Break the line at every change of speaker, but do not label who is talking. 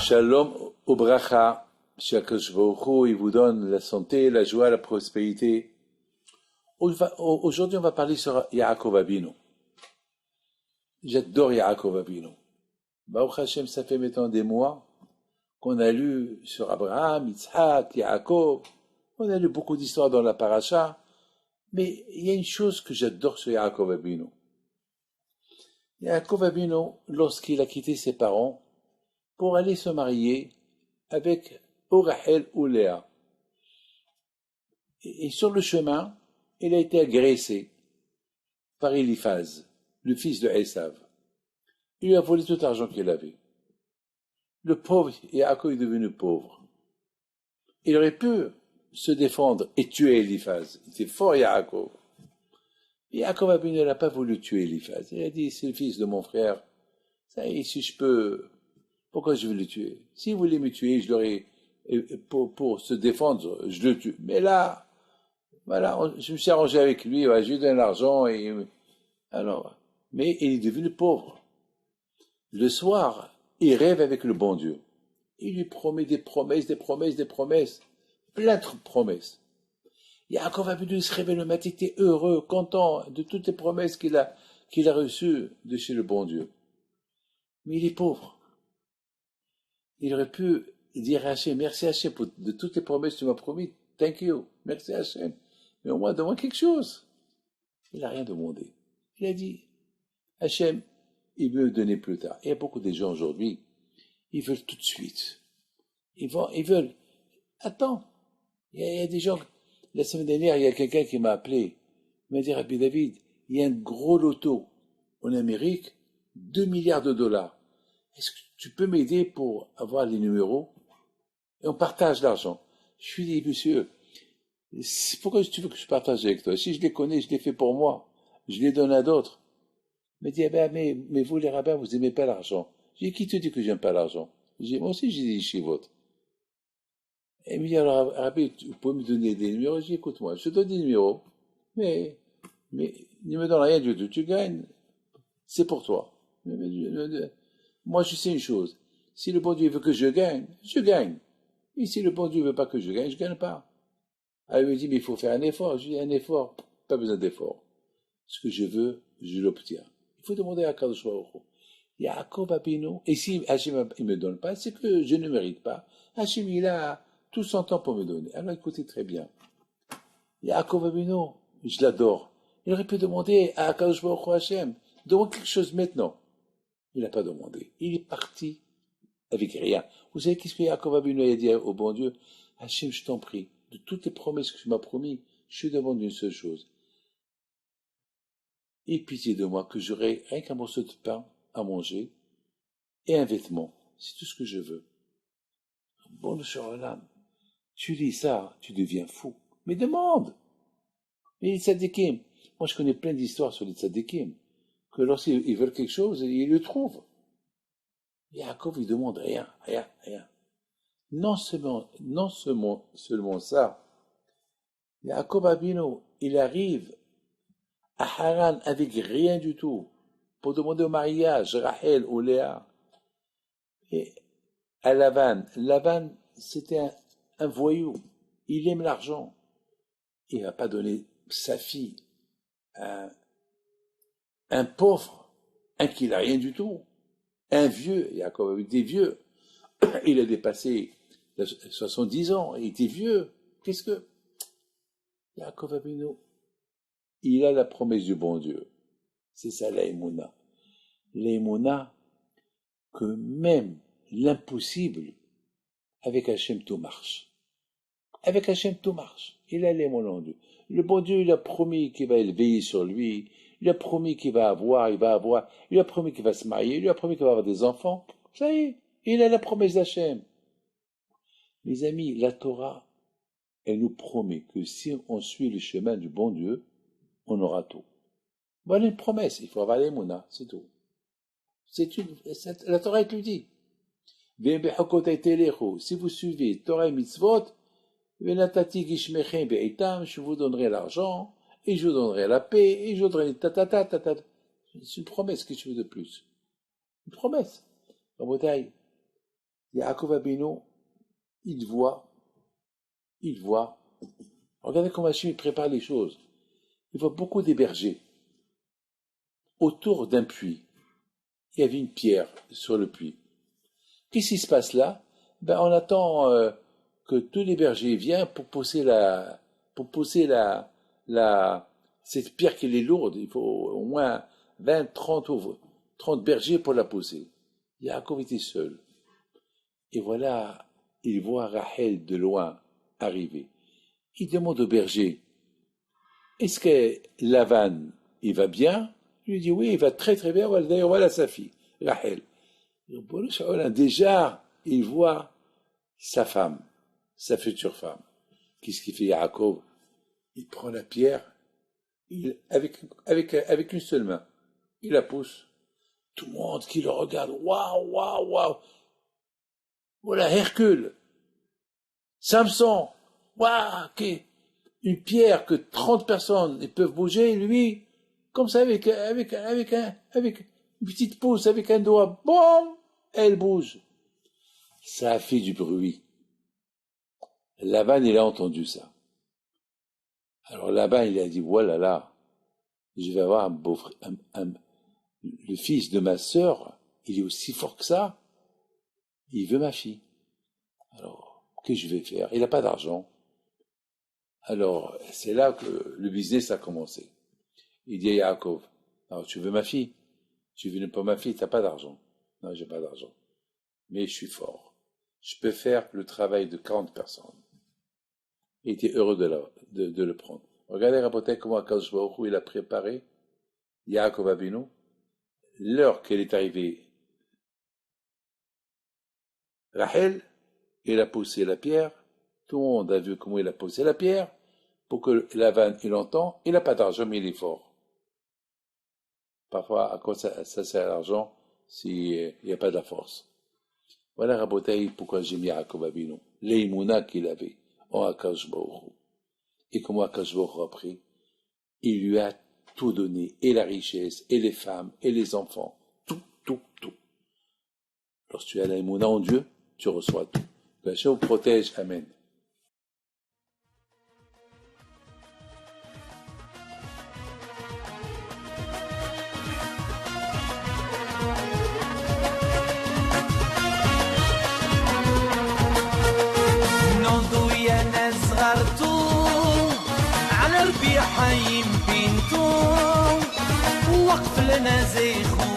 Shalom au bracha. Qu'Akadosh Baruch Hu, il vous donne la santé, la joie, la prospérité. Aujourd'hui, on va parler sur Yaakov Avinu. J'adore Yaakov Avinu. Baruch Hashem, ça fait maintenant des mois qu'on a lu sur Abraham, Yitzhak, Yaakov. On a lu beaucoup d'histoires dans la paracha. Mais il y a une chose que j'adore sur Yaakov Avinu. Yaakov Avinu, lorsqu'il a quitté ses parents pour aller se marier avec Rachel ou Léa. Et sur le chemin, il a été agressé par Eliphaz, le fils de Esav. Il lui a volé tout l'argent qu'il avait. Le pauvre Yaakov est devenu pauvre. Il aurait pu se défendre et tuer Eliphaz. Il était fort Yaakov. Yaakov Avinu n'a pas voulu tuer Eliphaz. Il a dit, c'est le fils de mon frère. Ça y est, si je peux, pourquoi je vais le tuer? S'il voulait me tuer, je l'aurais, pour se défendre, je le tue. Mais là, voilà, je me suis arrangé avec lui, ouais, je lui donne l'argent alors, mais il est devenu pauvre. Le soir, il rêve avec le bon Dieu. Il lui promet des promesses, plein de promesses. Yaakov Avinu se réveille le matin, il était heureux, content de toutes les promesses qu'il a reçues de chez le bon Dieu. Mais il est pauvre. Il aurait pu dire à Hachem, merci Hachem de toutes les promesses que tu m'as promis, thank you, merci Hachem. Mais au moins, demande quelque chose. Il n'a rien demandé. Il a dit, Hachem, il veut donner plus tard. Il y a beaucoup de gens aujourd'hui, ils veulent tout de suite. Ils veulent, attends. Il y a des gens, la semaine dernière, il y a quelqu'un qui m'a appelé. Il m'a dit, Rabbi David, il y a un gros loto en Amérique, 2 milliards de dollars. Est-ce que tu peux m'aider pour avoir les numéros? Et on partage l'argent. Je lui dis, monsieur, pourquoi tu veux que je partage avec toi? Si je les connais, je les fais pour moi. Je les donne à d'autres. Il m'a dit, mais vous les rabbins, vous aimez pas l'argent. J'ai dit, qui te dit que j'aime pas l'argent? J'ai dit, moi aussi, j'ai dit chez votre. Et il me dit, alors, Rabbi, vous pouvez me donner des numéros? J'ai dit, écoute-moi, je te donne des numéros, mais ne me donne rien du tout. Tu gagnes, c'est pour toi. Moi, je sais une chose. Si le bon Dieu veut que je gagne, je gagne. Et si le bon Dieu veut pas que je gagne pas. Alors, il me dit, mais il faut faire un effort. Je dis, un effort, pas besoin d'effort. Ce que je veux, je l'obtiens. Il faut demander à Kadosh Baruch Hu. Yaakov Avinu, et si Hachem ne me donne pas, c'est que je ne mérite pas. Hachem, il a tout son temps pour me donner. Alors écoutez très bien. Yaakov Avinu, je l'adore. Il aurait pu demander à Kadosh Baruch Hu Hachem, demande quelque chose maintenant. Il n'a pas demandé. Il est parti avec rien. Vous savez qu'est-ce que Yaakov Avinu a dit au bon Dieu? Hachem, je t'en prie, de toutes les promesses que tu m'as promis, je te demande une seule chose. Aie pitié de moi que j'aurai rien qu'un morceau de pain à manger et un vêtement. C'est tout ce que je veux. Bon, Shalom, tu lis ça, tu deviens fou. Mais demande. Mais les tzadikim, moi je connais plein d'histoires sur les tzadikim, que lorsqu'ils veulent quelque chose, ils le trouvent. Yaakov, il demande rien. Non seulement ça, Yaakov Avinu, il arrive à Haran avec rien du tout, pour demander au mariage, Rachel ou Léa. Et à Lavan, c'était un voyou. Il aime l'argent. Il va pas donner sa fille à un pauvre, un qui n'a rien du tout. Un vieux, Yaakov avait été vieux. Il a dépassé 70 ans, il était vieux. Qu'est-ce que... Yaakov Avinu, il a la promesse du bon Dieu. C'est ça l'aïmouna. L'aïmouna que même l'impossible, avec Hachem tout marche. Avec Hachem tout marche. Il a l'aïmouna en Dieu. Le bon Dieu, il a promis qu'il va veiller sur lui. Il a promis qu'il va avoir. Il a promis qu'il va se marier. Il a promis qu'il va avoir des enfants. Ça y est, il a la promesse d'Hachem. Mes amis, la Torah, elle nous promet que si on suit le chemin du bon Dieu, on aura tout. Voilà une promesse, il faut avoir l'émouna, c'est tout. La Torah te le dit. Si vous suivez Torah et Mitzvot, je vous donnerai l'argent, et je vous donnerai la paix, et je vous donnerai ta. C'est une promesse, qu'est-ce que tu veux de plus? Une promesse. Rabotai, Yaakov Abino, il voit, regardez comment Hachem prépare les choses. Il voit beaucoup des bergers. Autour d'un puits, il y avait une pierre sur le puits. Qu'est-ce qui se passe là? On attend que tous les bergers viennent pour pousser cette pierre qui est lourde. Il faut au moins 20, 30 bergers pour la pousser. Yaakov était seul. Et voilà, il voit Rachel de loin arriver. Il demande au berger, est-ce que Lavan, il va bien? Il lui dit, oui, il va très très bien. D'ailleurs, voilà sa fille, Rachel. Déjà, il voit sa femme, sa future femme. Qu'est-ce qu'il fait Yaakov? Il prend la pierre, avec une seule main, il la pousse. Tout le monde qui le regarde, waouh, waouh, waouh. Voilà Hercule, Samson, waouh, une pierre que 30 personnes ne peuvent bouger, lui, comme ça, avec une petite pouce, avec un doigt, boum, elle bouge. Ça a fait du bruit. Laban, il a entendu ça. Alors Laban, il a dit, voilà là, je vais avoir un beau-frère, le fils de ma sœur, il est aussi fort que ça, il veut ma fille. Alors, qu'est-ce que je vais faire? Il n'a pas d'argent. Alors, c'est là que le business a commencé. Il dit à Yaakov, alors tu veux ma fille? Tu veux pas ma fille, tu n'as pas d'argent. Non, j'ai pas d'argent. Mais je suis fort. Je peux faire le travail de 40 personnes. Il était heureux de le prendre. Regardez, rapportez comment Akadosh Baruch Hu, il a préparé Yaakov Abinu. L'heure qu'elle est arrivée, Rachel, il a poussé la pierre. Tout le monde a vu comment il a poussé la pierre. Pour que Lavan, il entend, il n'a pas d'argent, mais il est fort. Parfois, à quoi ça sert l'argent s'il n'y a pas de la force? Voilà, Rabotaï, pourquoi j'ai mis Yaakov Abinu. L'Eimouna qu'il avait en Akadosh Baruch Hu. Et comment Akadosh Baruch Hu a pris? Il lui a tout donné, et la richesse, et les femmes, et les enfants. Tout, tout, tout. Lorsque tu as l'Eimouna en Dieu, tu reçois tout. Que Hachem vous protège. Amen.
على ربيع حيم بنتو وقف لنا زي خو